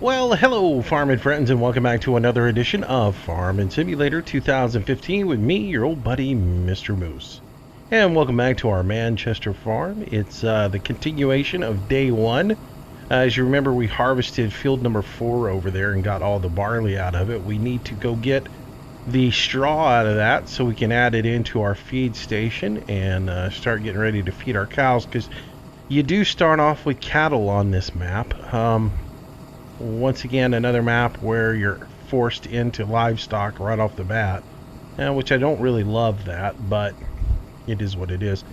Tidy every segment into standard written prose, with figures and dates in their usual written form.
Well, hello, farming friends, and welcome back to another edition of Farming Simulator 2015 with me, your old buddy, Mr. Moose. And welcome back to our Manchester farm. It's the continuation of day one. As you remember, we harvested field number 4 over there and got all the barley out of it. We need to go get the straw out of that so we can add it into our feed station and start getting ready to feed our cows, because you do start off with cattle on this map. Once again, another map where you're forced into livestock right off the bat, which I don't really love that, but it is what it is.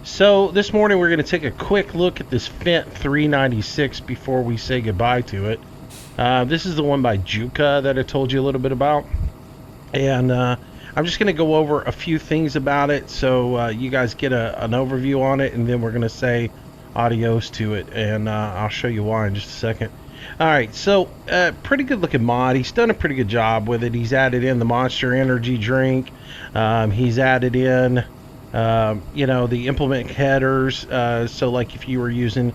So this morning we're going to take a quick look at this Fendt 396 before we say goodbye to it. This is the one by Juka that I told you a little bit about, and I'm just going to go over a few things about it so you guys get an overview on it, and then we're going to say adios to it, and I'll show you why in just a second. Alright, so pretty good looking mod. He's done a pretty good job with it. He's added in the Monster Energy drink. He's added in, the implement headers. So like if you were using,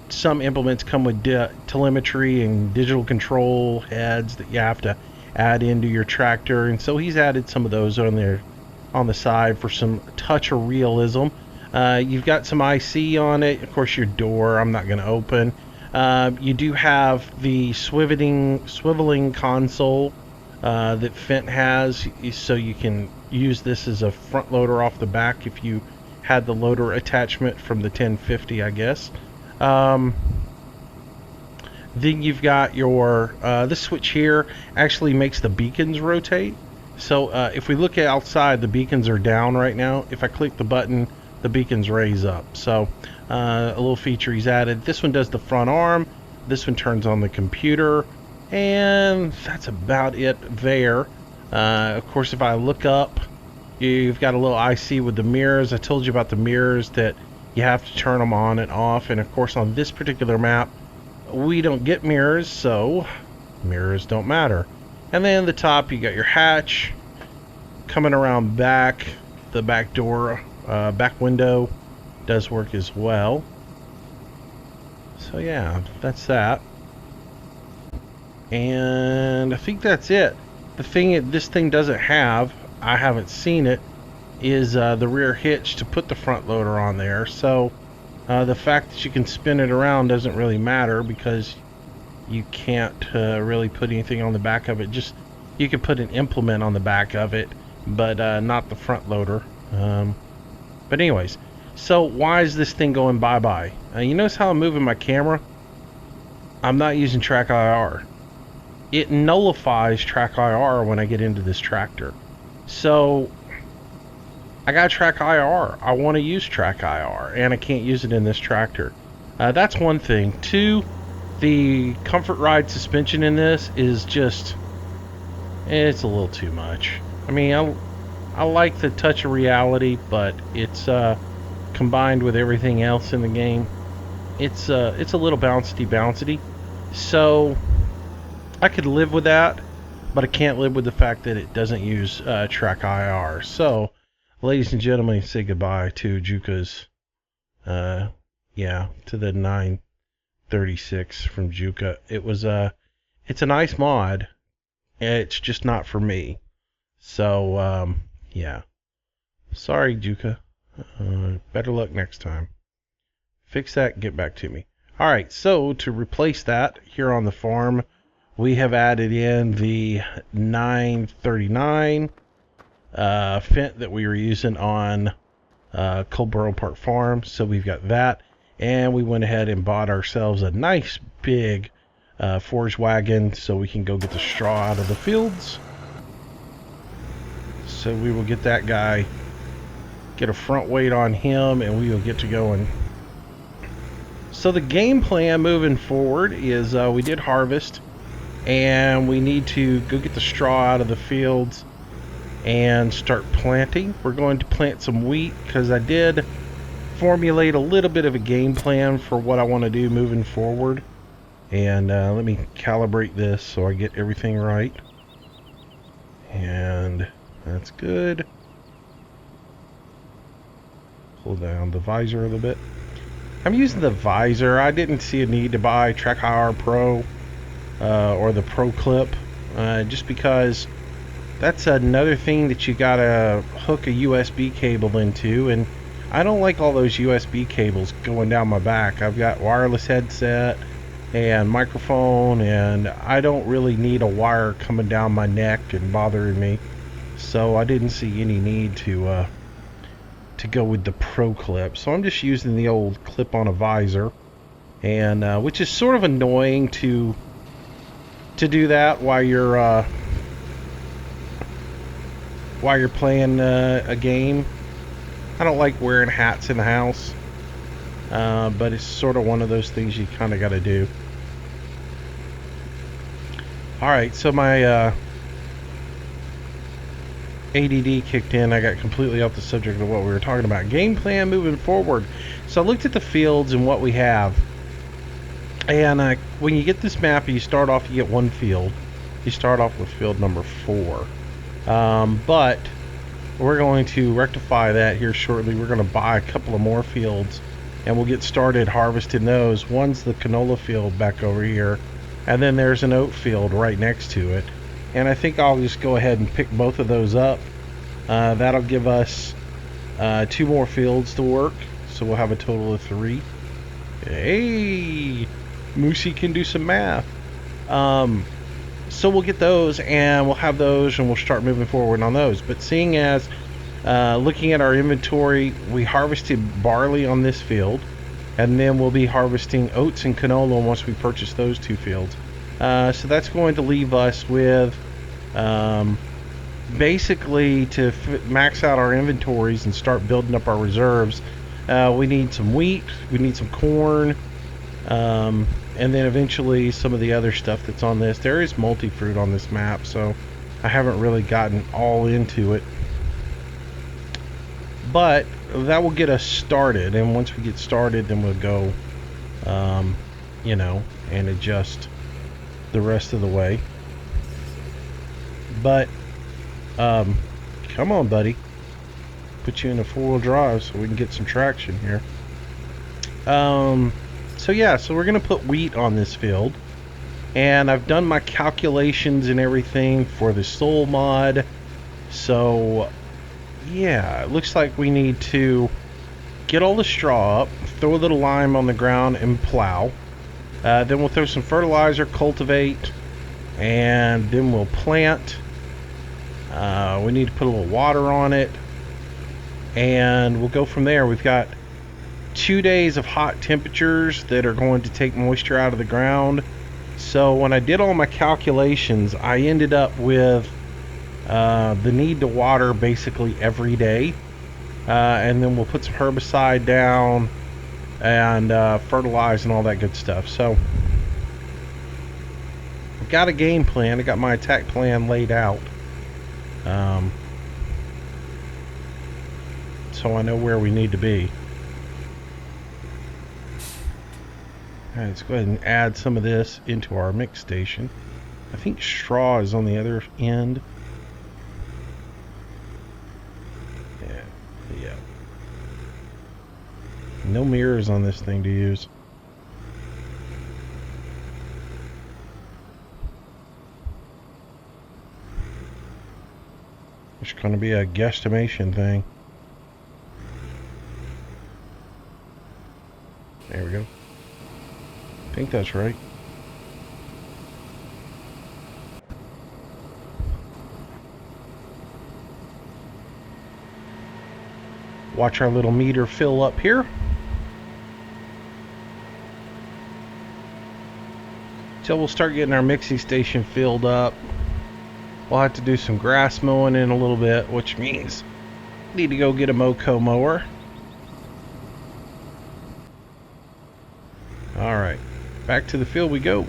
some implements come with telemetry and digital control heads that you have to add into your tractor. And so he's added some of those on there on the side for some touch of realism. You've got some IC on it. Of course, your door I'm not going to open. You do have the swiveling console that Fendt has, so you can use this as a front loader off the back if you had the loader attachment from the 1050, I guess. Then you've got your this switch here actually makes the beacons rotate. So if we look outside, the beacons are down right now. If I click the button, the beacons raise up. So a little feature he's added. This one does the front arm. This one turns on the computer, and that's about it there. Of course, if I look up, you've got a little IC with the mirrors. I told you about the mirrors, that you have to turn them on and off, and of course on this particular map we don't get mirrors, so mirrors don't matter. And then the top, you got your hatch coming around back. The back door, back window does work as well. So yeah, that's that. And I think that's it. The thing this thing doesn't have, I haven't seen it, is the rear hitch to put the front loader on there. So the fact that you can spin it around doesn't really matter, because you can't really put anything on the back of it. Just, you can put an implement on the back of it, but not the front loader. But anyways, so why is this thing going bye-bye? You notice how I'm moving my camera? I'm not using track IR. It nullifies track IR when I get into this tractor. So I got track IR. I want to use track IR, and I can't use it in this tractor. That's one thing. Two, the comfort ride suspension in this is just, it's a little too much. I mean, I like the touch of reality, but it's combined with everything else in the game, it's a little bouncy. So I could live with that, but I can't live with the fact that it doesn't use track IR. So, ladies and gentlemen, say goodbye to Juka's, to the 936 from Juka. It's a nice mod. It's just not for me. So, yeah. Sorry, Juka. Better luck next time. Fix that and get back to me. Alright, so to replace that here on the farm, we have added in the 939 Fendt that we were using on Colborough Park Farm. So we've got that, and we went ahead and bought ourselves a nice big forage wagon so we can go get the straw out of the fields. So we will get that guy, get a front weight on him, and we will get to going. So the game plan moving forward is we did harvest, and we need to go get the straw out of the fields and start planting. We're going to plant some wheat, because I did formulate a little bit of a game plan for what I want to do moving forward. And let me calibrate this so I get everything right. And that's good. Pull down the visor a little bit. I'm using the visor. I didn't see a need to buy Track IR Pro. or the Pro Clip, just because that's another thing that you gotta hook a USB cable into, and I don't like all those USB cables going down my back. I've got wireless headset and microphone, and I don't really need a wire coming down my neck and bothering me. So I didn't see any need to go with the Pro Clip. So I'm just using the old clip on a visor, and which is sort of annoying to do that while you're playing a game. I don't like wearing hats in the house, but it's sort of one of those things you kind of got to do. Alright, so my ADD kicked in. I got completely off the subject of what we were talking about. Game plan moving forward. So I looked at the fields and what we have. And when you get this map, you start off, you get one field. You start off with field number 4. But we're going to rectify that here shortly. We're going to buy a couple of more fields, and we'll get started harvesting those. One's the canola field back over here, and then there's an oat field right next to it. And I think I'll just go ahead and pick both of those up. That'll give us 2 more fields to work, so we'll have a total of 3. Hey, Moosey can do some math. So we'll get those, and we'll have those, and we'll start moving forward on those. But seeing as looking at our inventory, we harvested barley on this field, and then we'll be harvesting oats and canola once we purchase those 2 fields. So that's going to leave us with basically to max out our inventories and start building up our reserves. We need some wheat, we need some corn, and then eventually some of the other stuff that's on this. There is multi-fruit on this map, so I haven't really gotten all into it, but that will get us started. And once we get started, then we'll go you know, and adjust the rest of the way. But come on, buddy, put you in a 4-wheel drive so we can get some traction here. So yeah, so we're gonna put wheat on this field, and I've done my calculations and everything for the soil mod. So yeah, it looks like we need to get all the straw up, throw a little lime on the ground, and plow. Then we'll throw some fertilizer, cultivate, and then we'll plant. We need to put a little water on it, and we'll go from there. We've got 2 days of hot temperatures that are going to take moisture out of the ground. So when I did all my calculations, I ended up with the need to water basically every day, and then we'll put some herbicide down and fertilize and all that good stuff. So I've got a game plan. I got my attack plan laid out, so I know where we need to be. Alright, let's go ahead and add some of this into our mix station. I think straw is on the other end. Yeah. No mirrors on this thing to use. It's going to be a guesstimation thing. There we go. I think that's right. Watch our little meter fill up here. So we'll start getting our mixing station filled up. We'll have to do some grass mowing in a little bit, which means need to go get a Moco mower. Alright, back to the field we go.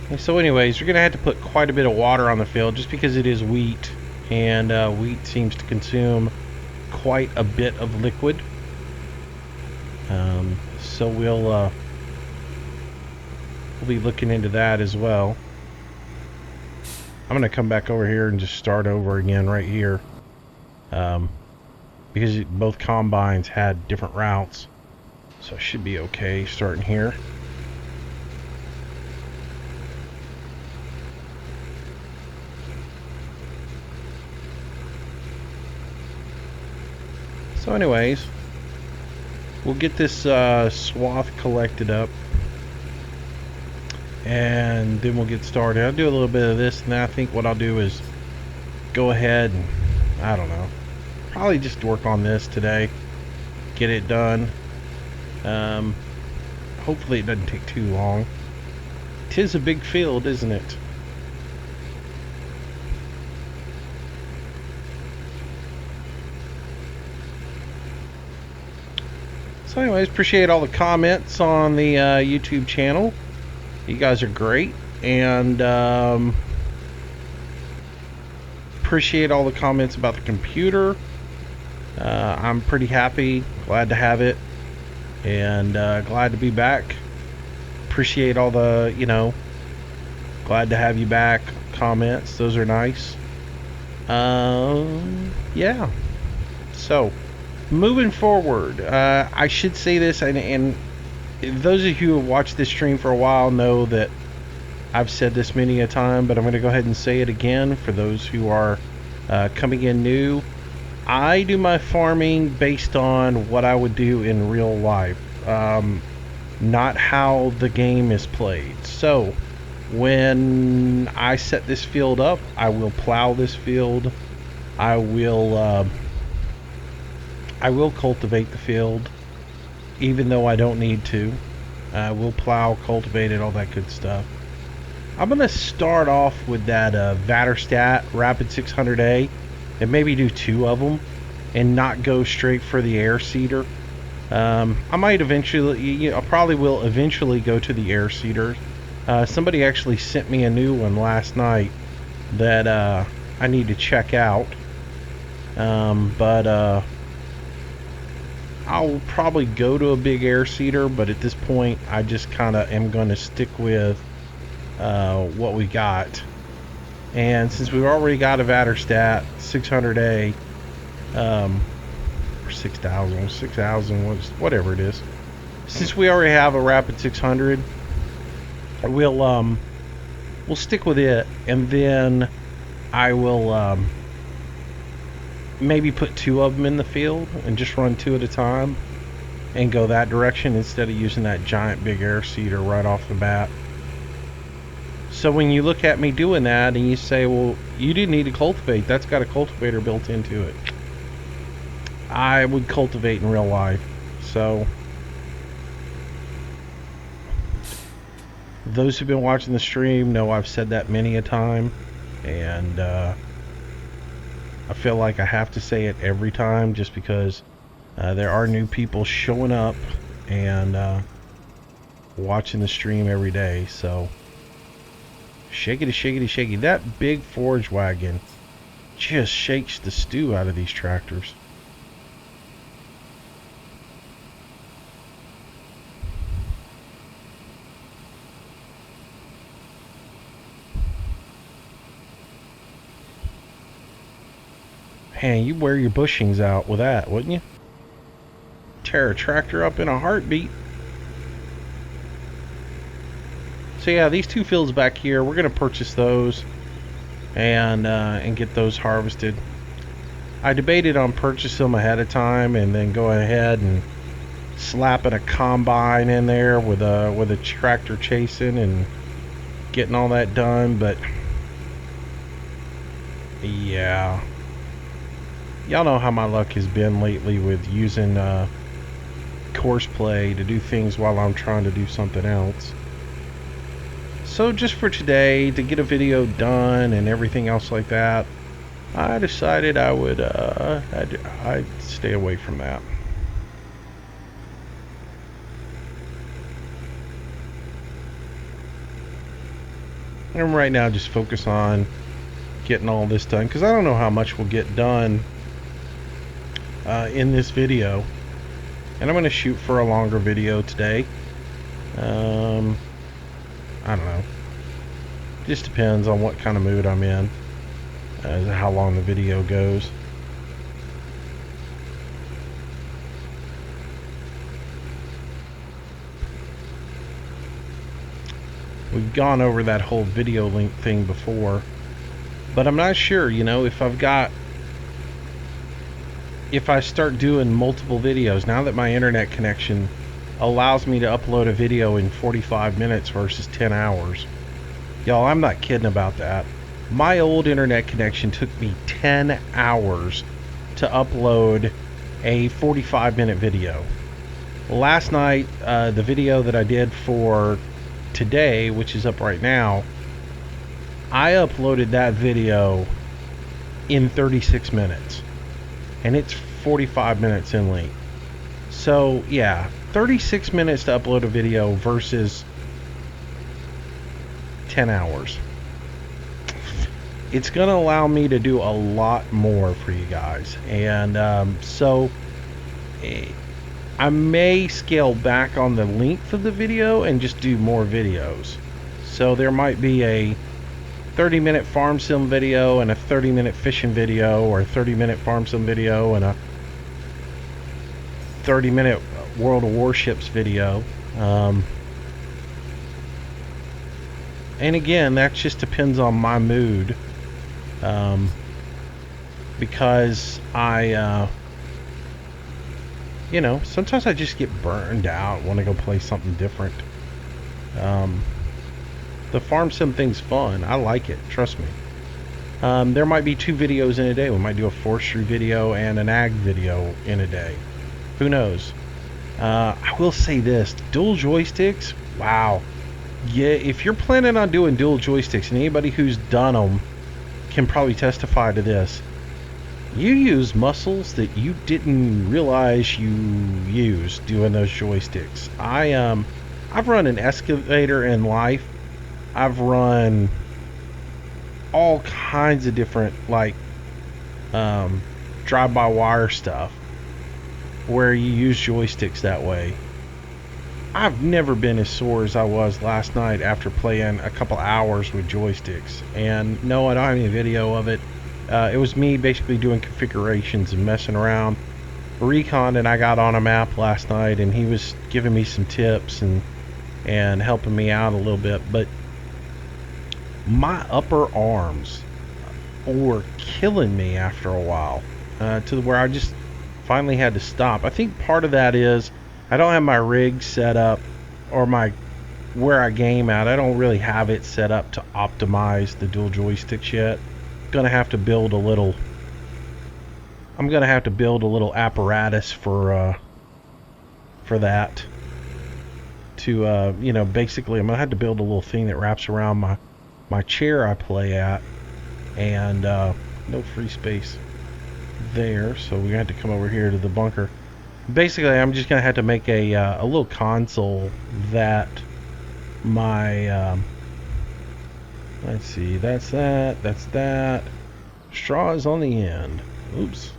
And so anyways, you're going to have to put quite a bit of water on the field just because it is wheat, and wheat seems to consume quite a bit of liquid. So we'll be looking into that as well. I'm going to come back over here and just start over again right here. because both combines had different routes. So it should be okay starting here. So anyways, we'll get this swath collected up, and then we'll get started. I'll do a little bit of this, and then I think what I'll do is go ahead and, I don't know, probably just work on this today, get it done. Hopefully it doesn't take too long. 'Tis a big field, isn't it? So anyways, appreciate all the comments on the YouTube channel. You guys are great. And appreciate all the comments about the computer. I'm pretty happy, glad to have it, and glad to be back. Appreciate all the, glad to have you back comments. Those are nice. Yeah. So, moving forward, I should say this, and those of you who have watched this stream for a while know that I've said this many a time, but I'm going to go ahead and say it again for those who are coming in new. I do my farming based on what I would do in real life, not how the game is played. So, when I set this field up, I will plow this field. I will cultivate the field, even though I don't need to. We'll plow, cultivate it, all that good stuff. I'm going to start off with that Vatterstat Rapid 600A and maybe do 2 of them and not go straight for the air seeder. I might eventually, I probably will eventually go to the air seeder. Somebody actually sent me a new one last night that I need to check out. But I'll probably go to a big air seeder, but at this point I just kind of am going to stick with what we got. And since we've already got a Vatterstat 600A, or 6,000, whatever it is, since we already have a Rapid 600, we'll stick with it, and then I will maybe put 2 of them in the field and just run 2 at a time and go that direction instead of using that giant big air seeder right off the bat. So when you look at me doing that and you say, well, you didn't need to cultivate, that's got a cultivator built into it. I would cultivate in real life. So those who've been watching the stream know I've said that many a time, and I feel like I have to say it every time just because there are new people showing up and watching the stream every day. So shakety shakety shaky. That big forage wagon just shakes the stew out of these tractors. Man, you'd wear your bushings out with that, wouldn't you? Tear a tractor up in a heartbeat. So yeah, these 2 fields back here, we're gonna purchase those and get those harvested. I debated on purchasing them ahead of time and then go ahead and slapping a combine in there with a tractor chasing and getting all that done, but yeah. Y'all know how my luck has been lately with using courseplay to do things while I'm trying to do something else. So just for today, to get a video done and everything else like that, I decided I would I'd stay away from that. And right now just focus on getting all this done, because I don't know how much we'll get done in this video, and I'm going to shoot for a longer video today. I don't know, just depends on what kind of mood I'm in as to how long the video goes. We've gone over that whole video link thing before, but I'm not sure, you know, if I start doing multiple videos, now that my internet connection allows me to upload a video in 45 minutes versus 10 hours. Y'all, I'm not kidding about that. My old internet connection took me 10 hours to upload a 45-minute video. Last night, the video that I did for today, which is up right now, I uploaded that video in 36 minutes. And it's 45 minutes in length. So, yeah, 36 minutes to upload a video versus 10 hours. It's going to allow me to do a lot more for you guys. And so I may scale back on the length of the video and just do more videos. So there might be a 30-minute farm sim video and a 30-minute fishing video, or a 30-minute farm sim video and a 30-minute World of Warships video. And again, that just depends on my mood, because you know, sometimes I just get burned out, want to go play something different. The farm sim thing's fun. I like it, trust me. There might be 2 videos in a day. We might do a forestry video and an ag video in a day. Who knows? I will say this, dual joysticks, wow. Yeah, if you're planning on doing dual joysticks, and anybody who's done them can probably testify to this, you use muscles that you didn't realize you used doing those joysticks. I've run an excavator in life. I've run all kinds of different, like, drive-by-wire stuff where you use joysticks that way. I've never been as sore as I was last night after playing a couple hours with joysticks. And no, I don't have any video of it. It was me basically doing configurations and messing around. Recon and I got on a map last night, and he was giving me some tips and helping me out a little bit. But my upper arms were killing me after a while, to where I just finally had to stop. I think part of that is I don't have my rig set up, or where I game at, I don't really have it set up to optimize the dual joysticks yet. I'm gonna have to build a little apparatus for that. To you know, basically I'm gonna have to build a little thing that wraps around my chair I play at, and no free space there, so we had to come over here to the bunker. Basically, I'm just gonna have to make a little console that my let's see, that's that. Straw is on the end. Oops.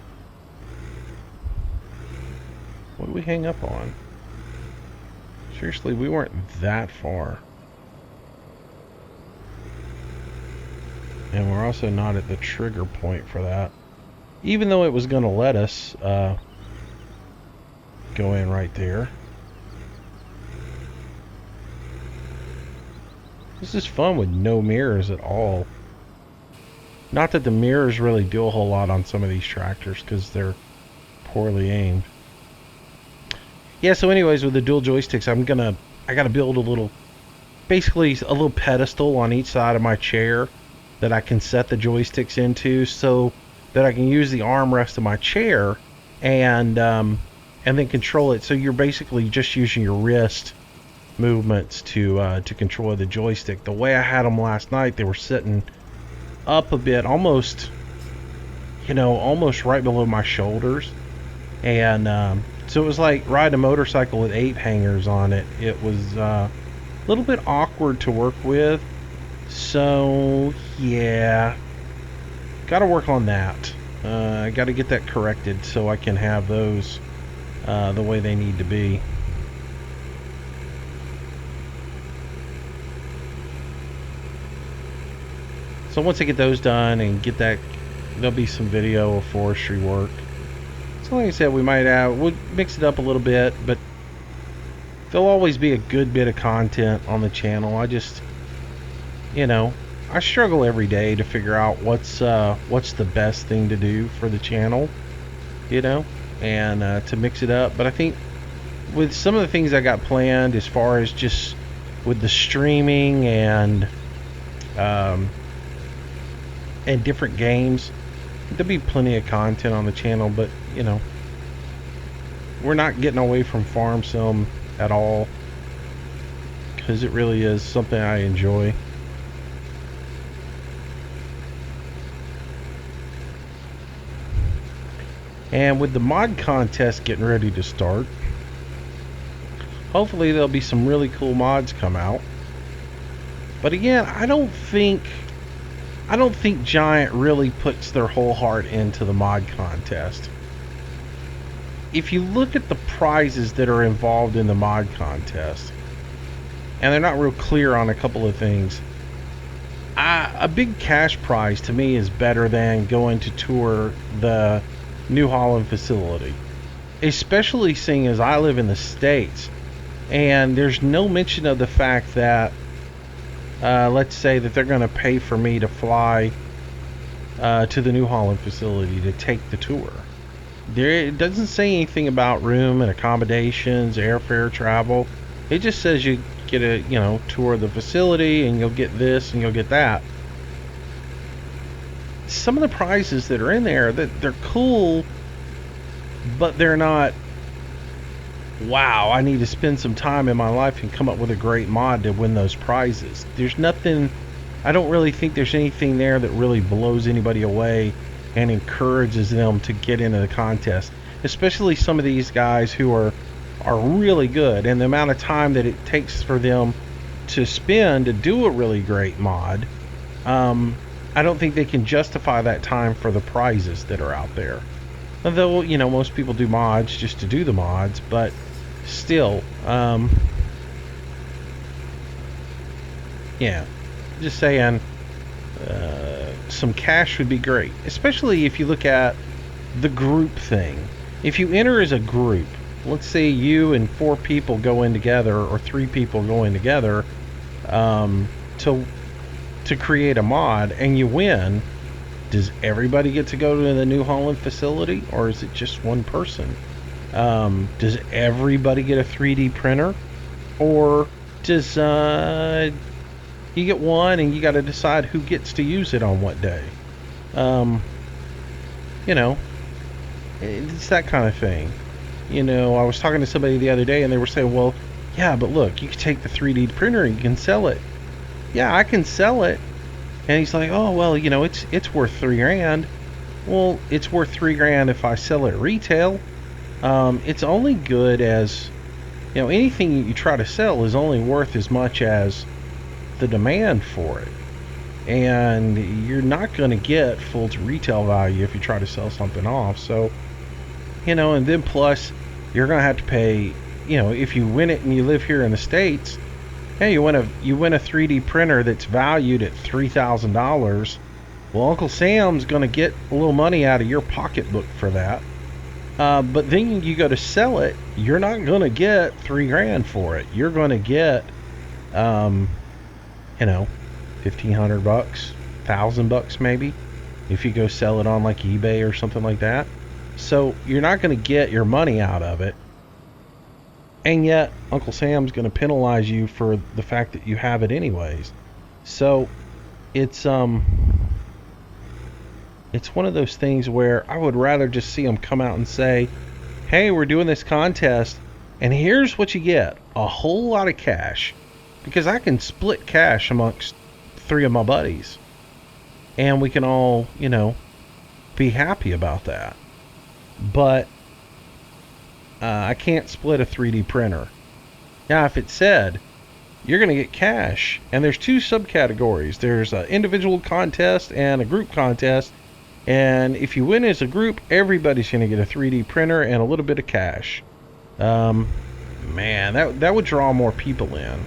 What did we hang up on? Seriously, we weren't that far. And we're also not at the trigger point for that. Even though it was going to let us go in right there. This is fun with no mirrors at all. Not that the mirrors really do a whole lot on some of these tractors, because they're poorly aimed. Yeah, so anyways, with the dual joysticks, I gotta build basically a little pedestal on each side of my chair that I can set the joysticks into, so that I can use the armrest of my chair and then control it. So you're basically just using your wrist movements to control the joystick. The way I had them last night, they were sitting up a bit, almost right below my shoulders, and so it was like riding a motorcycle with 8 hangers on it. It was a little bit awkward to work with. So yeah, gotta work on that. I gotta get that corrected so I can have those the way they need to be. So once I get those done and get that, there'll be some video of forestry work. So like I said, we'll mix it up a little bit, but there'll always be a good bit of content on the channel. I just you know, I struggle every day to figure out what's the best thing to do for the channel, you know, and to mix it up. But I think with some of the things I got planned, as far as just with the streaming um, and different games, there'll be plenty of content on the channel. But you know, we're not getting away from farm sim at all, because it really is something I enjoy. And with the mod contest getting ready to start, hopefully there'll be some really cool mods come out. But again, I don't think Giant really puts their whole heart into the mod contest. If you look at the prizes that are involved in the mod contest, and they're not real clear on a couple of things, a big cash prize to me is better than going to tour the New Holland facility, especially seeing as I live in the States, and there's no mention of the fact that let's say that they're going to pay for me to fly to the New Holland facility to take the tour. It doesn't say anything about room and accommodations, airfare, travel. It just says you get a tour of the facility, and you'll get this and you'll get that. Some of the prizes that are in there, that they're cool, but they're not, wow, I need to spend some time in my life and come up with a great mod to win those prizes. There's nothing, I don't really think there's anything there that really blows anybody away and encourages them to get into the contest, especially some of these guys who are really good, and the amount of time that it takes for them to spend to do a really great mod. I don't think they can justify that time for the prizes that are out there. Although, most people do mods just to do the mods, but still, yeah, just saying, some cash would be great, especially if you look at the group thing. If you enter as a group, let's say you and 4 people go in together, or 3 people go in together, to create a mod, and you win, does everybody get to go to the New Holland facility, or is it just one person? Does everybody get a 3D printer, or does you get one and you got to decide who gets to use it on what day? It's that kind of thing. I was talking to somebody the other day, and they were saying, well, yeah, but look, you can take the 3D printer and you can sell it. Yeah, I can sell it. And he's like, oh, well, it's worth $3,000. Well, it's worth $3,000 if I sell it retail. It's only good as, anything you try to sell is only worth as much as the demand for it. And you're not going to get full retail value if you try to sell something off. So, and then plus, you're going to have to pay, if you win it and you live here in the States, hey, you win a 3D printer that's valued at $3,000. Well, Uncle Sam's going to get a little money out of your pocketbook for that. But then you go to sell it, you're not going to get $3,000 for it. You're going to get, $1,500, $1,000 maybe, if you go sell it on like eBay or something like that. So you're not going to get your money out of it. And yet, Uncle Sam's going to penalize you for the fact that you have it anyways. So, it's one of those things where I would rather just see them come out and say, hey, we're doing this contest, and here's what you get. A whole lot of cash. Because I can split cash amongst 3 of my buddies. And we can all, be happy about that. But I can't split a 3D printer. Now, if it said you're going to get cash, and there's 2 subcategories. There's an individual contest and a group contest. And if you win as a group, everybody's going to get a 3D printer and a little bit of cash. Man, that would draw more people in.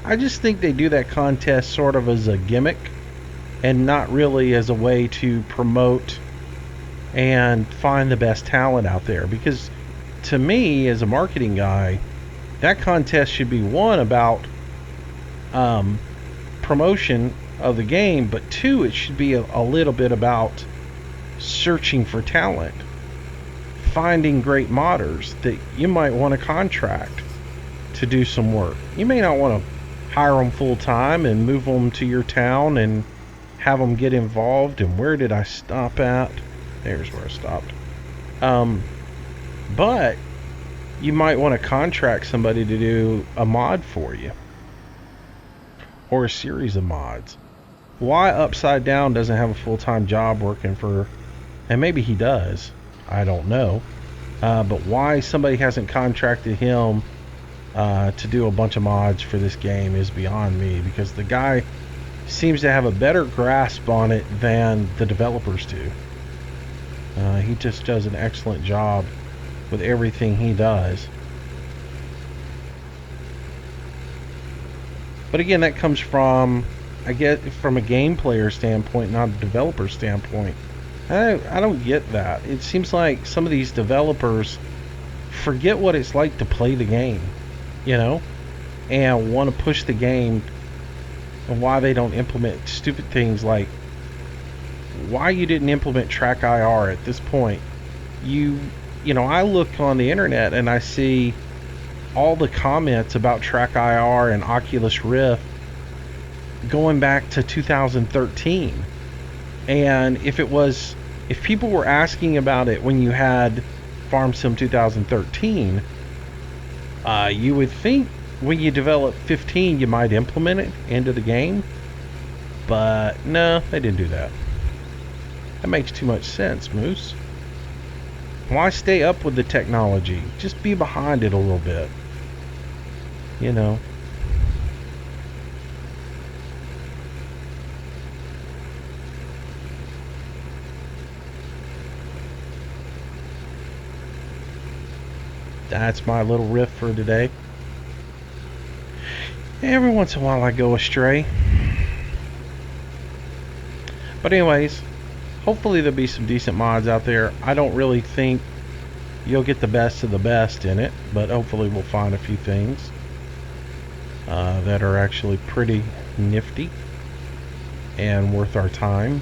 I just think they do that contest sort of as a gimmick and not really as a way to promote and find the best talent out there. Because to me, as a marketing guy, that contest should be one about promotion of the game, but two, it should be a little bit about searching for talent, finding great modders that you might want to contract to do some work. You may not want to hire them full time and move them to your town and have them get involved. And where did I stop at? There's where I stopped. But you might want to contract somebody to do a mod for you, or a series of mods. Why Upside Down doesn't have a full-time job working for, and maybe he does, I don't know, but why somebody hasn't contracted him to do a bunch of mods for this game is beyond me, because the guy seems to have a better grasp on it than the developers do. He just does an excellent job with everything he does. But again, that comes from, I guess, from a game player standpoint, not a developer standpoint. I don't get that. It seems like some of these developers forget what it's like to play the game, you know, and want to push the game, and why they don't implement stupid things like why you didn't implement track IR at this point. You know, I look on the internet and I see all the comments about track IR and Oculus Rift going back to 2013. And if people were asking about it when you had Farm Sim 2013, you would think when you develop 15 you might implement it into the game. But no, they didn't do that. That makes too much sense, Moose. Why stay up with the technology? Just be behind it a little bit. You know. That's my little riff for today. Every once in a while I go astray. But anyways, hopefully there'll be some decent mods out there. I don't really think you'll get the best of the best in it, but hopefully we'll find a few things that are actually pretty nifty and worth our time.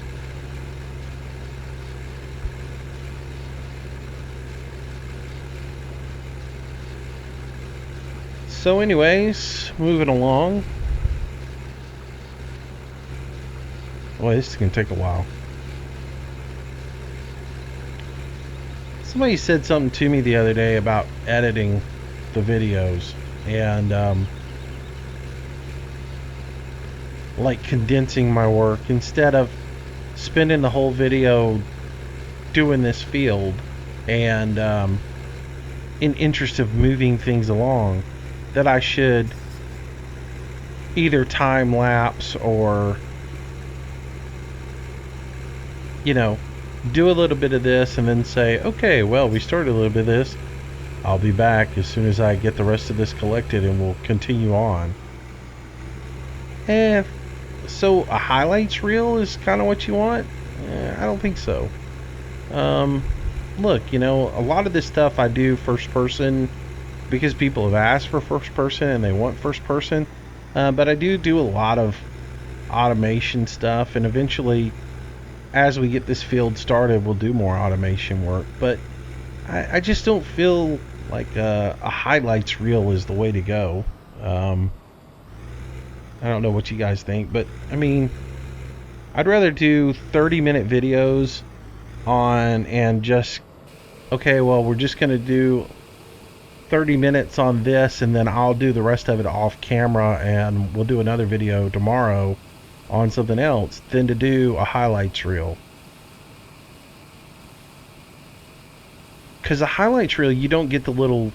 So anyways, moving along. Well, this is going to take a while. Somebody said something to me the other day about editing the videos and like condensing my work instead of spending the whole video doing this field and in interest of moving things along, that I should either time lapse or, you know, do a little bit of this and then say, okay, well, we started a little bit of this. I'll be back as soon as I get the rest of this collected and we'll continue on. And so a highlights reel is kind of what you want? I don't think so. Look, you know, a lot of this stuff I do first person because people have asked for first person and they want first person. But I do a lot of automation stuff, and eventually, as we get this field started, we'll do more automation work. But I just don't feel like a highlights reel is the way to go. I don't know what you guys think, but I mean, I'd rather do 30-minute videos on and just, okay, well, we're just going to do 30 minutes on this and then I'll do the rest of it off camera and we'll do another video tomorrow on something else, than to do a highlights reel. Because a highlights reel, you don't get the little,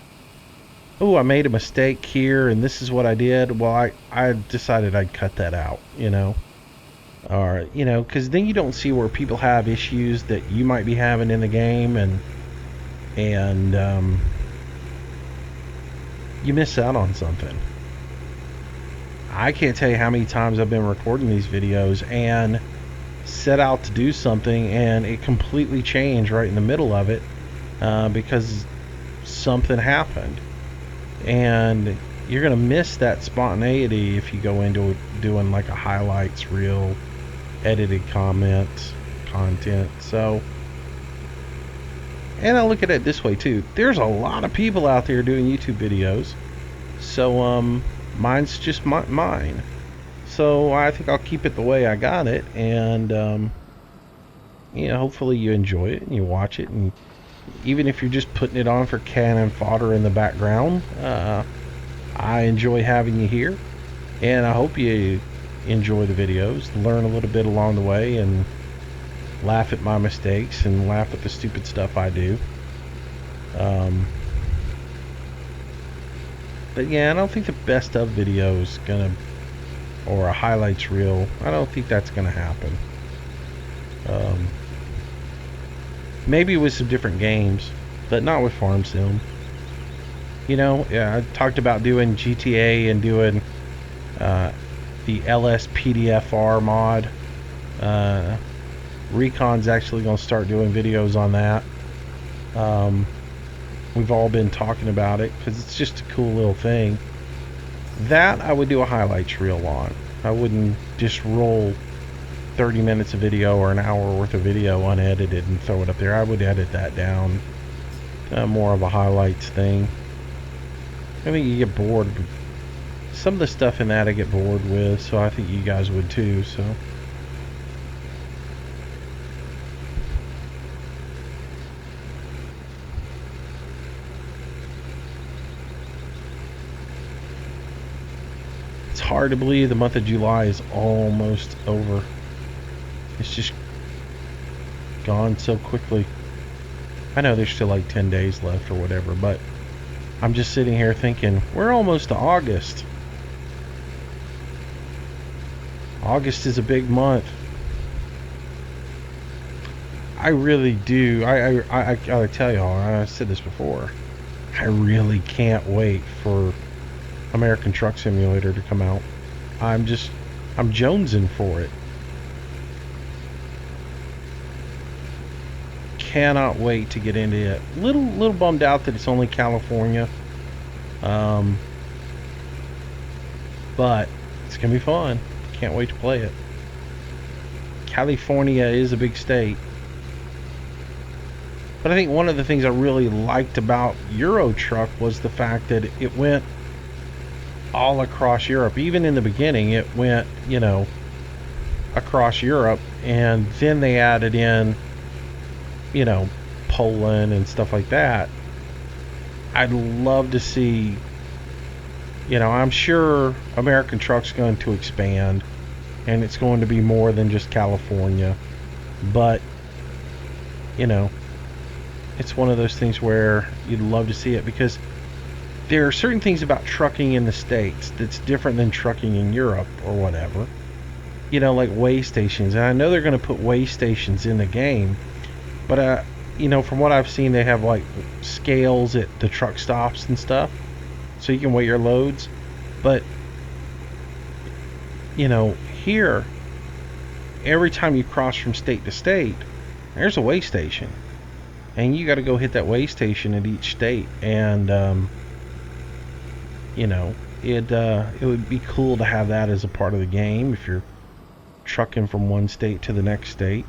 oh, I made a mistake here and this is what I did. Well, I decided I'd cut that out, you know. Or, you know, because then you don't see where people have issues that you might be having in the game, and you miss out on something. I can't tell you how many times I've been recording these videos and set out to do something and it completely changed right in the middle of it because something happened. And you're gonna miss that spontaneity if you go into doing like a highlights reel, edited content. So, and I look at it this way too. There's a lot of people out there doing YouTube videos. So mine's just mine. So I think I'll keep it the way I got it, and hopefully you enjoy it and you watch it, and even if you're just putting it on for cannon fodder in the background, I enjoy having you here, and I hope you enjoy the videos, learn a little bit along the way, and laugh at my mistakes and laugh at the stupid stuff I do. But yeah, I don't think the best of video is gonna, or a highlights reel, I don't think that's gonna happen. Maybe with some different games, but not with Farm Sim. Yeah, I talked about doing GTA and doing the LSPDFR mod. Recon's actually going to start doing videos on that. We've all been talking about it because it's just a cool little thing. That I would do a highlights reel on. I wouldn't just roll 30 minutes of video or an hour worth of video unedited and throw it up there. I would edit that down. More of a highlights thing. I think you get bored. Some of the stuff in that I get bored with, so I think you guys would too. So it's hard to believe the month of July is almost over. It's just gone so quickly. I know there's still like 10 days left or whatever, but I'm just sitting here thinking, we're almost to August. August is a big month. I really do. I gotta tell y'all, I said this before, I really can't wait for American Truck Simulator to come out. I'm jonesing for it. Cannot wait to get into it. Little bummed out that it's only California. But it's gonna be fun. Can't wait to play it. California is a big state. But I think one of the things I really liked about Euro Truck was the fact that it went all across Europe. Even in the beginning, it went, across Europe, and then they added in, Poland and stuff like that. I'd love to see, I'm sure American Truck's going to expand, and it's going to be more than just California. But, it's one of those things where you'd love to see it, because there are certain things about trucking in the States that's different than trucking in Europe or whatever. Like weigh stations. And I know they're going to put weigh stations in the game, but from what I've seen, they have like scales at the truck stops and stuff, so you can weigh your loads. But here, every time you cross from state to state, there's a weigh station, and you got to go hit that weigh station at each state. And it would be cool to have that as a part of the game if you're trucking from one state to the next state.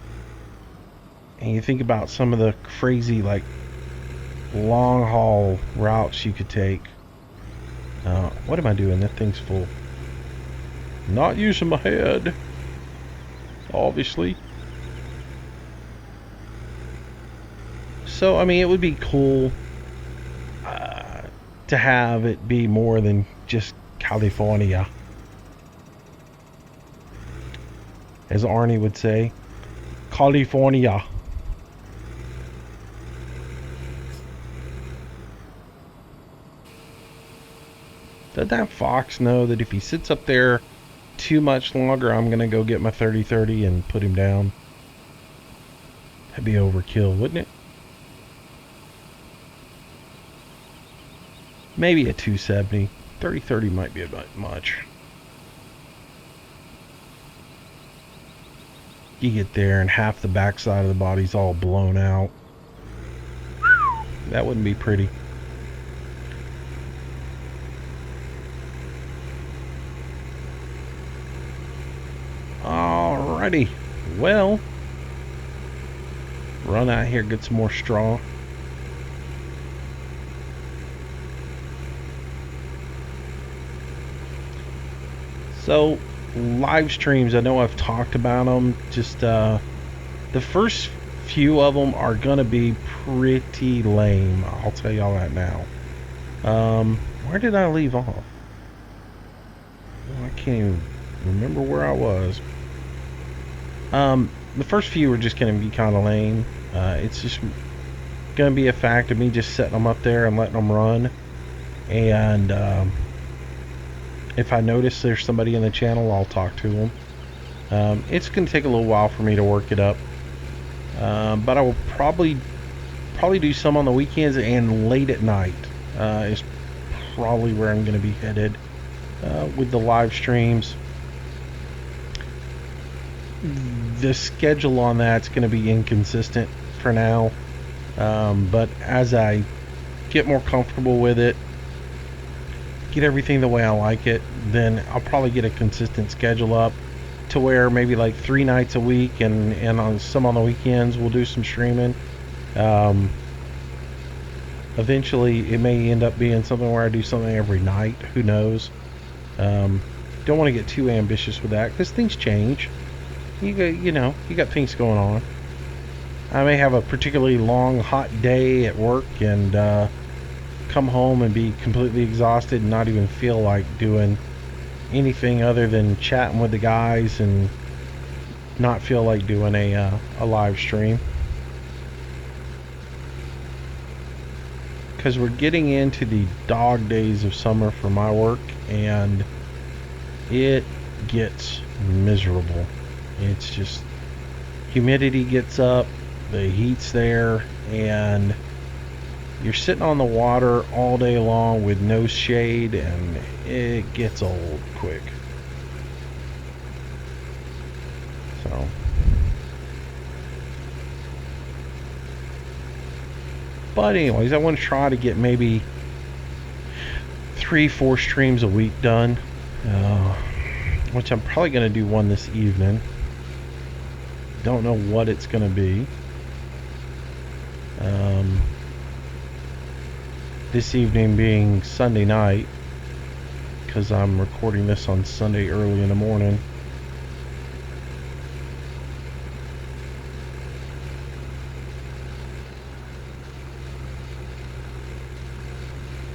And you think about some of the crazy, like, long haul routes you could take. What am I doing? That thing's full. Not using my head, obviously. So, I mean, it would be cool to have it be more than just California. As Arnie would say, California. Does that fox know that if he sits up there too much longer, I'm going to go get my 30-30 and put him down? That'd be overkill, wouldn't it? Maybe a 270. 30-30 might be a bit much. You get there and half the backside of the body's all blown out. That wouldn't be pretty. Alrighty. Well, run out here, get some more straw. So, live streams, I know I've talked about them. Just the first few of them are going to be pretty lame. I'll tell y'all that now. Where did I leave off? I can't even remember where I was. The first few are just going to be kind of lame. It's just going to be a fact of me just setting them up there and letting them run. And if I notice there's somebody in the channel, I'll talk to them. It's going to take a little while for me to work it up. But I will probably do some on the weekends and late at night. Is probably where I'm going to be headed with the live streams. The schedule on that's going to be inconsistent for now, but as I get more comfortable with it, get everything the way I like it, then I'll probably get a consistent schedule up to where maybe like 3 nights a week, and on some on the weekends we'll do some streaming. Eventually it may end up being something where I do something every night. Who knows? Don't want to get too ambitious with that because things change. You got things going on. I may have a particularly long, hot day at work and come home and be completely exhausted and not even feel like doing anything other than chatting with the guys and not feel like doing a live stream. Because we're getting into the dog days of summer for my work, and it gets miserable. It's just humidity gets up, the heat's there, and you're sitting on the water all day long with no shade, and it gets old quick. So but anyways, I want to try to get maybe 3-4 streams a week done, which I'm probably going to do one this evening. Don't know what it's going to be. This evening being Sunday night, because I'm recording this on Sunday early in the morning.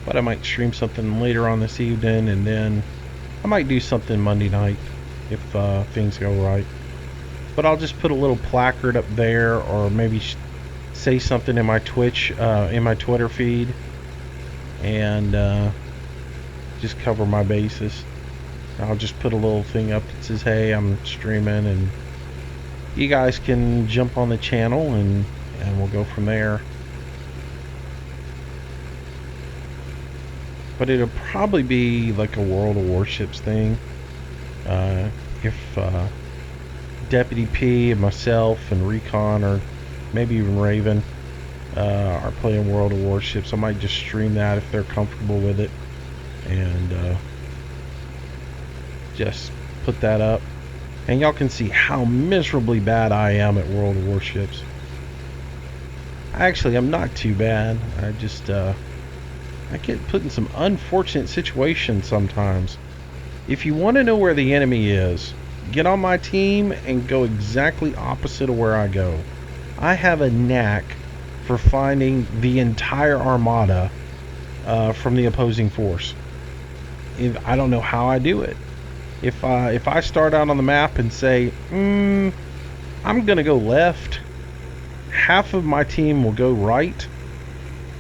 But I might stream something later on this evening, and then I might do something Monday night if things go right. But I'll just put a little placard up there, or maybe say something in my Twitch, in my Twitter feed, and just cover my bases. I'll just put a little thing up that says, hey, I'm streaming, and you guys can jump on the channel, and we'll go from there. But it'll probably be like a World of Warships thing. If Deputy P and myself and Recon, or maybe even Raven, are playing World of Warships, I might just stream that if they're comfortable with it, and just put that up. And y'all can see how miserably bad I am at World of Warships. Actually, I'm not too bad. I just I get put in some unfortunate situations sometimes. If you want to know where the enemy is, get on my team and go exactly opposite of where I go. I have a knack for finding the entire armada from the opposing force. I don't know how I do it. If I start out on the map and say, I'm gonna go left, half of my team will go right,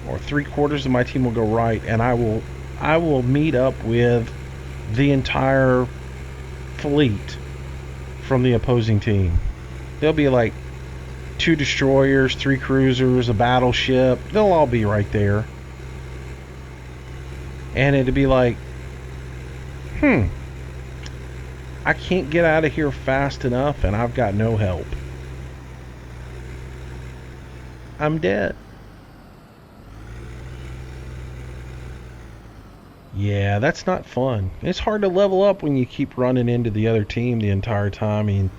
or 3/4 of my team will go right, and I will meet up with the entire fleet from the opposing team. There'll be like 2 destroyers, 3 cruisers, a battleship. They'll all be right there, and it'll be like, I can't get out of here fast enough, and I've got no help. I'm dead. Yeah, that's not fun. It's hard to level up when you keep running into the other team the entire time. I mean,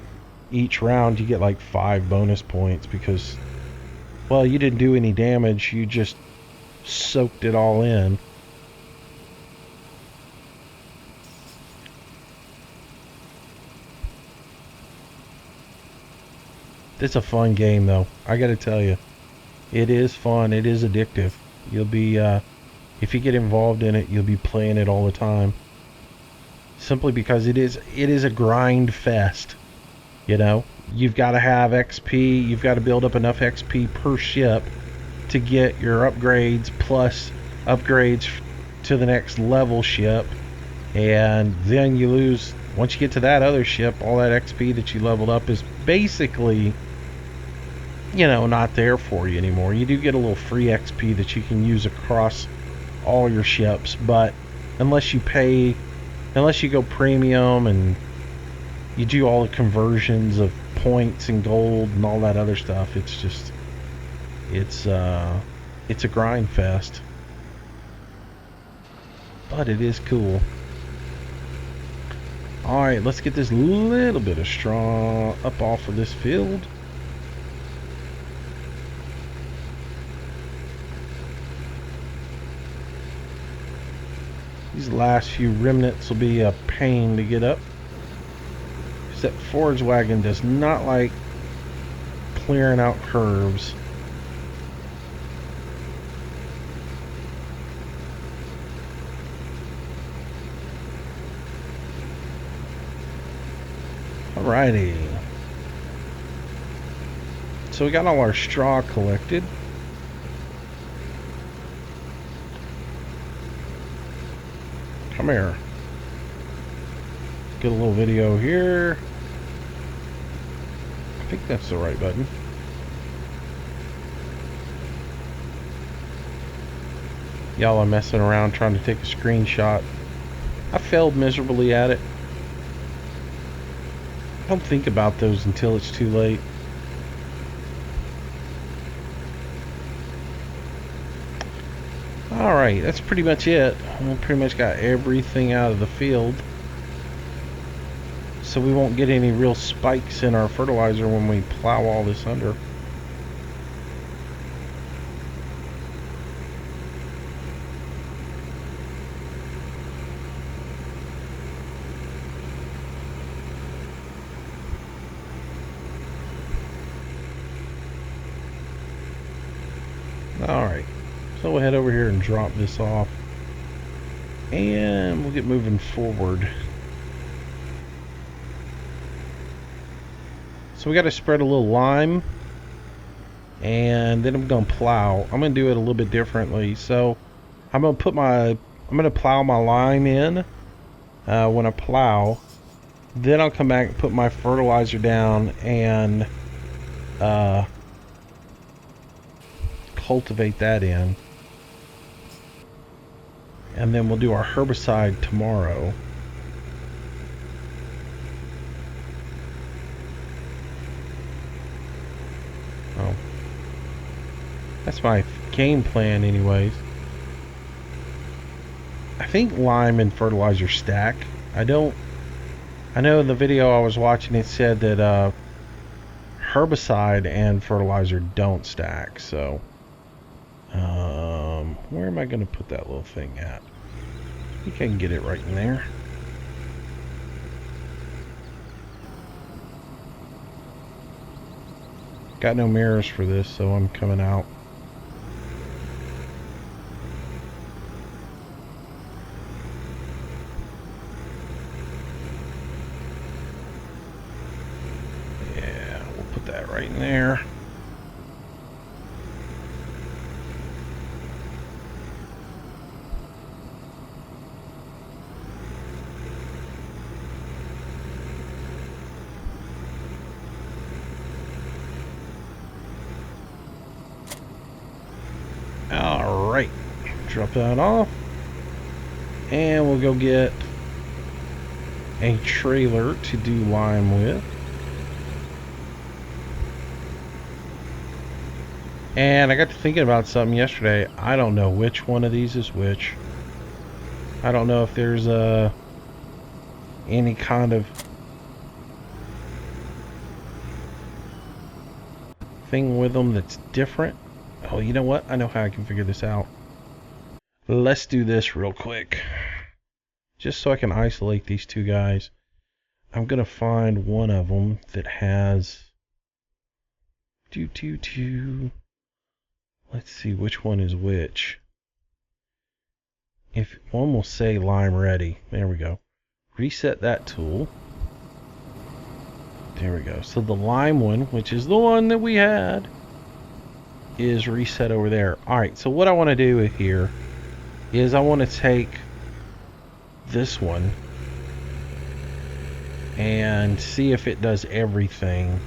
each round you get like 5 bonus points because, well, you didn't do any damage, you just soaked it all in. It's a fun game though, I gotta tell you. It is fun, it is addictive. You'll be, if you get involved in it, you'll be playing it all the time. Simply because it is a grind fest. You know, you've got to have XP, you've got to build up enough XP per ship to get your upgrades plus upgrades to the next level ship. And then you lose, once you get to that other ship, all that XP that you leveled up is basically, you know, not there for you anymore. You do get a little free XP that you can use across all your ships, but unless you go premium and you do all the conversions of points and gold and all that other stuff, it's just, it's a grind fest. But it is cool. Alright, let's get this little bit of straw up off of this field. These last few remnants will be a pain to get up. That forage wagon does not like clearing out curves. Alrighty. So we got all our straw collected. Come here. Get a little video here. I think that's the right button. Y'all are messing around trying to take a screenshot. I failed miserably at it. I don't think about those until it's too late. Alright, that's pretty much it. I pretty much got everything out of the field. So we won't get any real spikes in our fertilizer when we plow all this under. Alright, so we'll head over here and drop this off. And we'll get moving forward. So we got to spread a little lime, and then I'm going to plow. I'm going to do it a little bit differently. So I'm going to plow my lime in when I plow. Then I'll come back and put my fertilizer down and cultivate that in. And then we'll do our herbicide tomorrow. Oh. That's my game plan anyways. I think lime and fertilizer stack. I know in the video I was watching it said that herbicide and fertilizer don't stack, so where am I going to put that little thing at? I think I can get it right in there. Got no mirrors for this, so I'm coming out. Yeah, we'll put that right in there. Alright, drop that off, and we'll go get a trailer to do lime with. And I got to thinking about something yesterday. I don't know which one of these is which. I don't know if there's any kind of thing with them that's different. Oh, you know what? I know how I can figure this out. Let's do this real quick. Just so I can isolate these two guys. I'm going to find one of them that has... Let's see which one is which. If one will say lime ready. There we go. Reset that tool. There we go. So the lime one, which is the one that we had, is reset over there. Alright, so what I want to do here is I want to take this one and see if it does everything.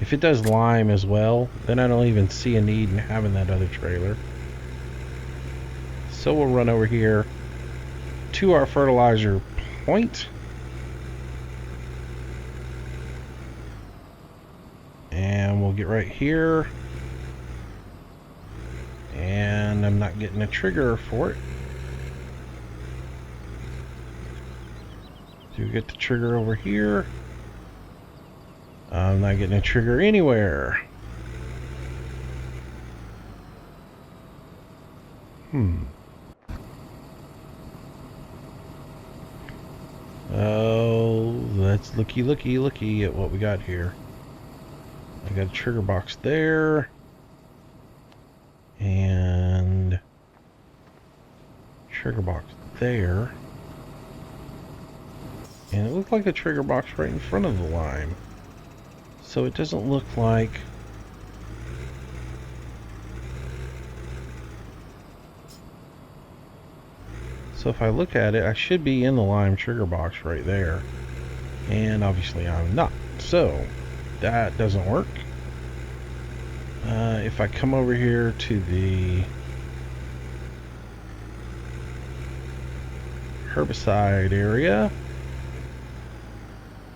If it does lime as well, then I don't even see a need in having that other trailer. So we'll run over here to our fertilizer point. And we'll get right here. And I'm not getting a trigger for it. Do we get the trigger over here? I'm not getting a trigger anywhere. Oh, let's looky at what we got here. I got a trigger box there. And trigger box there. And it looked like a trigger box right in front of the lime. So it doesn't look like... So if I look at it, I should be in the lime trigger box right there. And obviously I'm not. So that doesn't work. If I come over here to the herbicide area,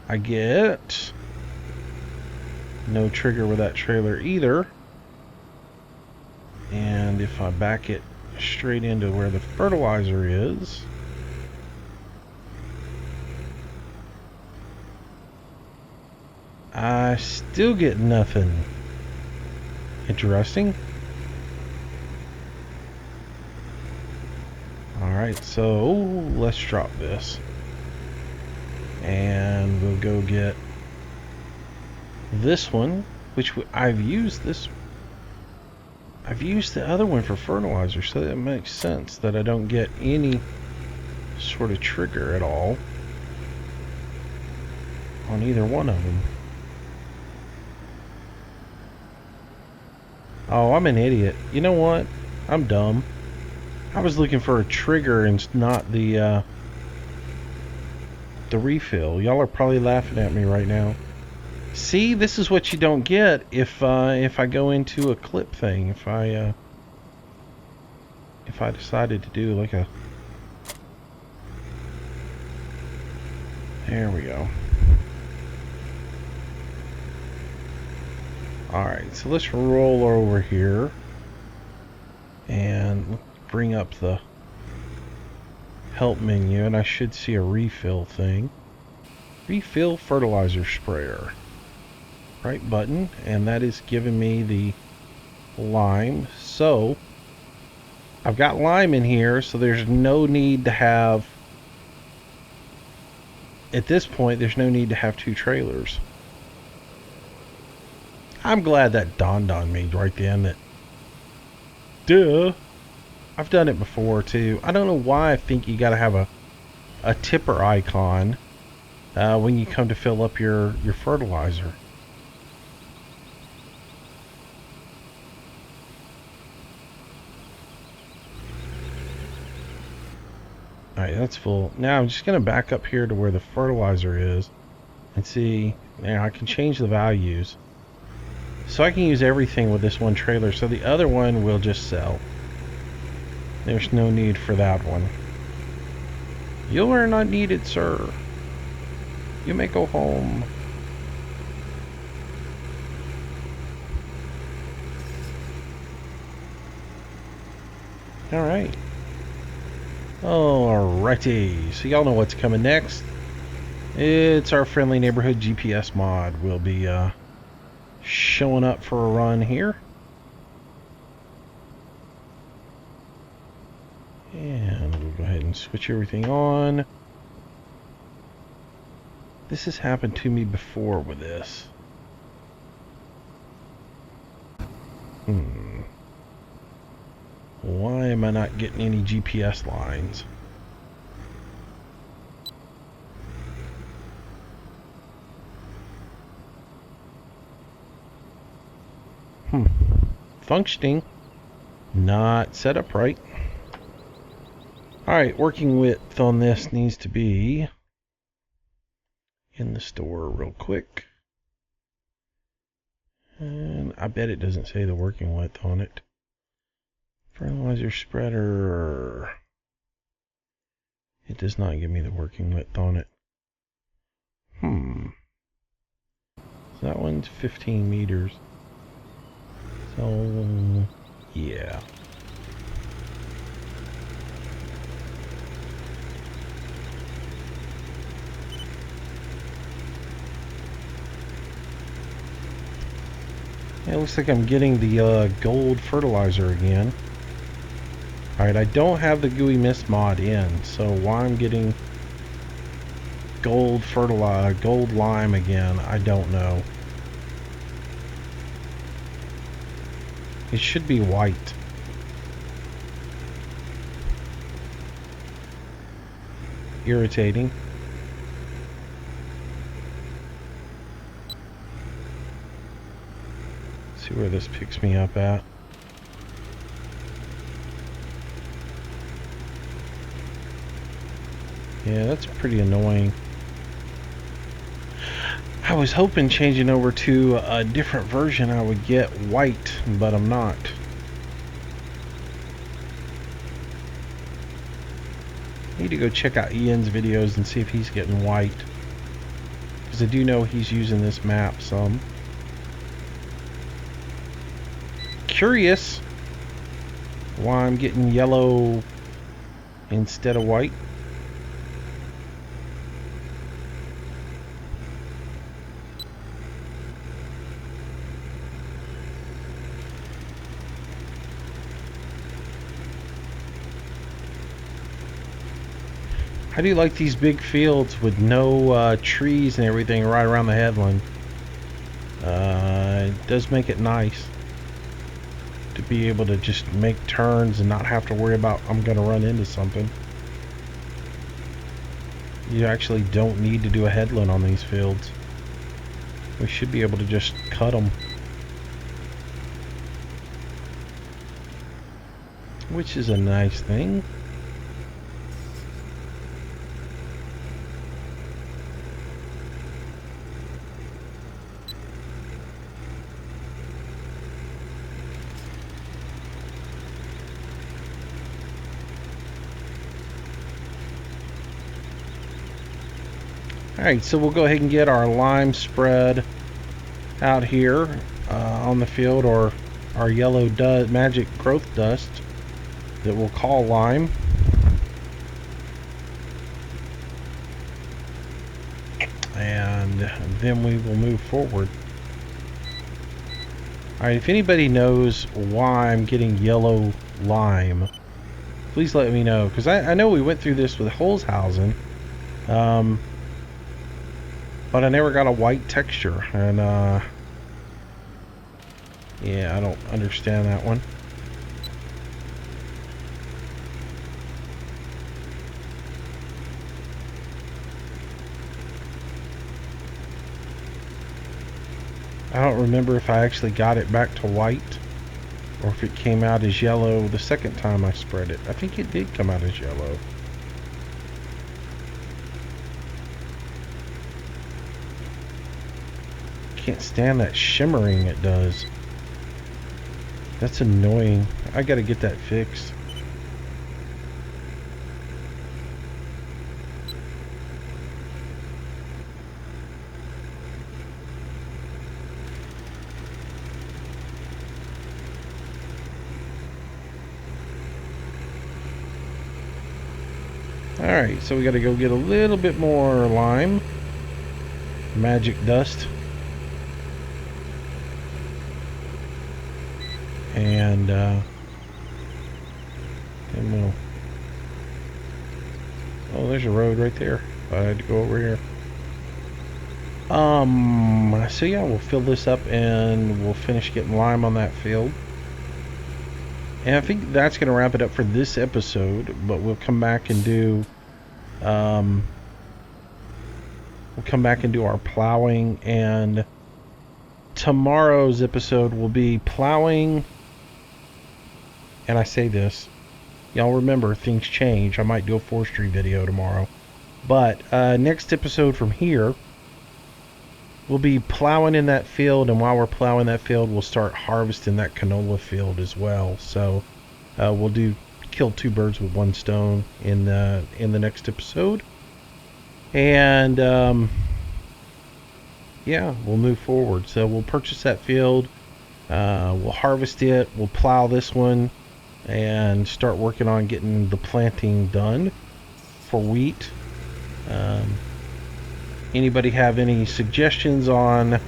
I get no trigger with that trailer either. And if I back it straight into where the fertilizer is, I still get nothing. Interesting. Alright, so let's drop this. And we'll go get this one, which I've used this. I've used the other one for fertilizer, so that makes sense that I don't get any sort of trigger at all on either one of them. Oh, I'm an idiot. You know what? I'm dumb. I was looking for a trigger and not the refill. Y'all are probably laughing at me right now. See, this is what you don't get if I go into a clip thing. If I decided to do like a... There we go. Alright, so let's roll over here and bring up the help menu, and I should see a refill thing. Refill fertilizer sprayer. Right button, and that is giving me the lime. So I've got lime in here, so there's no need to have, at this point, there's no need to have two trailers. I'm glad that dawned on me right then that, duh, I've done it before too. I don't know why I think you gotta have a tipper icon when you come to fill up your fertilizer. Alright, that's full. Now I'm just gonna back up here to where the fertilizer is and see. Now I can change the values. So I can use everything with this one trailer, so the other one will just sell. There's no need for that one. You are not needed, sir. You may go home. Alright. Alrighty. So y'all know what's coming next. It's our friendly neighborhood GPS mod. We'll be showing up for a run here. And we'll go ahead and switch everything on. This has happened to me before with this. Why am I not getting any GPS lines? Functioning. Not set up right. Alright, working width on this needs to be in the store real quick. And I bet it doesn't say the working width on it. Fertilizer spreader. It does not give me the working width on it. So that one's 15 meters. So, yeah. It looks like I'm getting the gold fertilizer again. Alright, I don't have the gooey mist mod in, so why I'm getting gold fertilizer, gold lime again, I don't know. It should be white. Irritating. Let's see where this picks me up at. Yeah, that's pretty annoying. I was hoping changing over to a different version I would get white, but I'm not. Need to go check out Ian's videos and see if he's getting white, because I do know he's using this map some. Curious why I'm getting yellow instead of white. How do you like these big fields with no trees and everything right around the headland? It does make it nice to be able to just make turns and not have to worry about I'm going to run into something. You actually don't need to do a headland on these fields. We should be able to just cut them. Which is a nice thing. Alright, so we'll go ahead and get our lime spread out here on the field, or our yellow magic growth dust that we'll call lime. And then we will move forward. Alright, if anybody knows why I'm getting yellow lime, please let me know, because I know we went through this with Holzhausen. But I never got a white texture, and yeah, I don't understand that one. I don't remember if I actually got it back to white, or if it came out as yellow the second time I spread it. I think it did come out as yellow. Can't stand that shimmering it does. That's annoying. I gotta get that fixed. Alright, so we gotta go get a little bit more lime. Magic dust. and we'll... Oh, there's a road right there. I had to go over here. So yeah, we'll fill this up and we'll finish getting lime on that field. And I think that's going to wrap it up for this episode, but we'll come back and do our plowing, and tomorrow's episode will be plowing. And I say this, y'all remember, things change. I might do a forestry video tomorrow, but next episode from here, we'll be plowing in that field, and while we're plowing that field, we'll start harvesting that canola field as well. So we'll kill two birds with one stone in the next episode, and yeah, we'll move forward. So we'll purchase that field, we'll harvest it, we'll plow this one, and start working on getting the planting done for wheat. Anybody have any suggestions on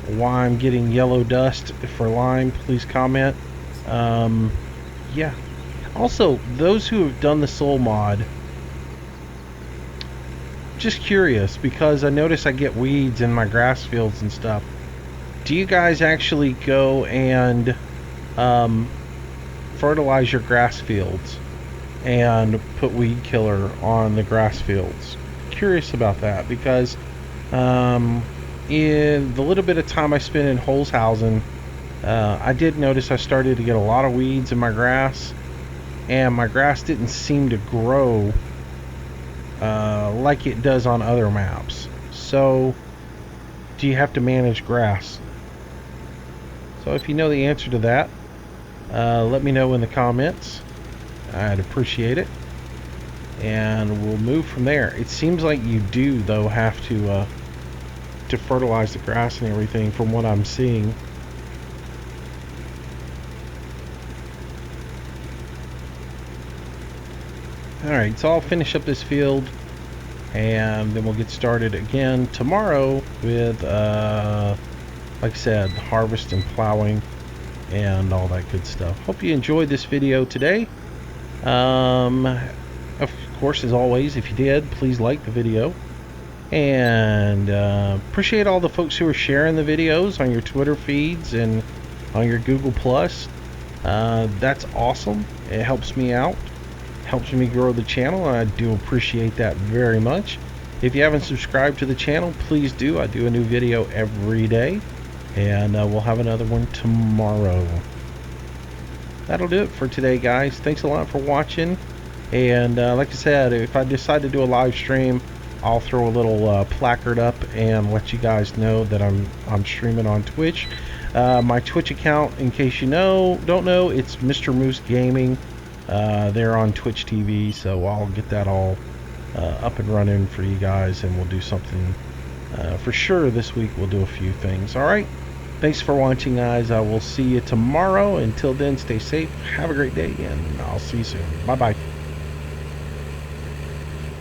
why I'm getting yellow dust for lime? Please comment. Yeah. Also, those who have done the soul mod, just curious, because I notice I get weeds in my grass fields and stuff. Do you guys actually go and fertilize your grass fields and put weed killer on the grass fields? Curious about that, because in the little bit of time I spent in Holzhausen, I did notice I started to get a lot of weeds in my grass, and my grass didn't seem to grow like it does on other maps. So do you have to manage grass? So if you know the answer to that, let me know in the comments. I'd appreciate it, and we'll move from there. It seems like you do, though, have to fertilize the grass and everything, from what I'm seeing. Alright, so I'll finish up this field, and then we'll get started again tomorrow with, like I said, harvest and plowing and all that good stuff. Hope you enjoyed this video today. Of course, as always, if you did, please like the video, and appreciate all the folks who are sharing the videos on your Twitter feeds and on your Google Plus. That's awesome. It helps me out, helps me grow the channel, and I do appreciate that very much. If you haven't subscribed to the channel, please do. I do a new video every day, and we'll have another one tomorrow. That'll do it for today, guys. Thanks a lot for watching. And like I said, if I decide to do a live stream, I'll throw a little placard up and let you guys know that I'm streaming on Twitch. My Twitch account, in case you don't know, it's Mistermoose Gaming. They're on Twitch TV, so I'll get that all up and running for you guys, and we'll do something for sure this week. We'll do a few things. All right. Thanks for watching, guys. I will see you tomorrow. Until then, stay safe. Have a great day, and I'll see you soon. Bye-bye.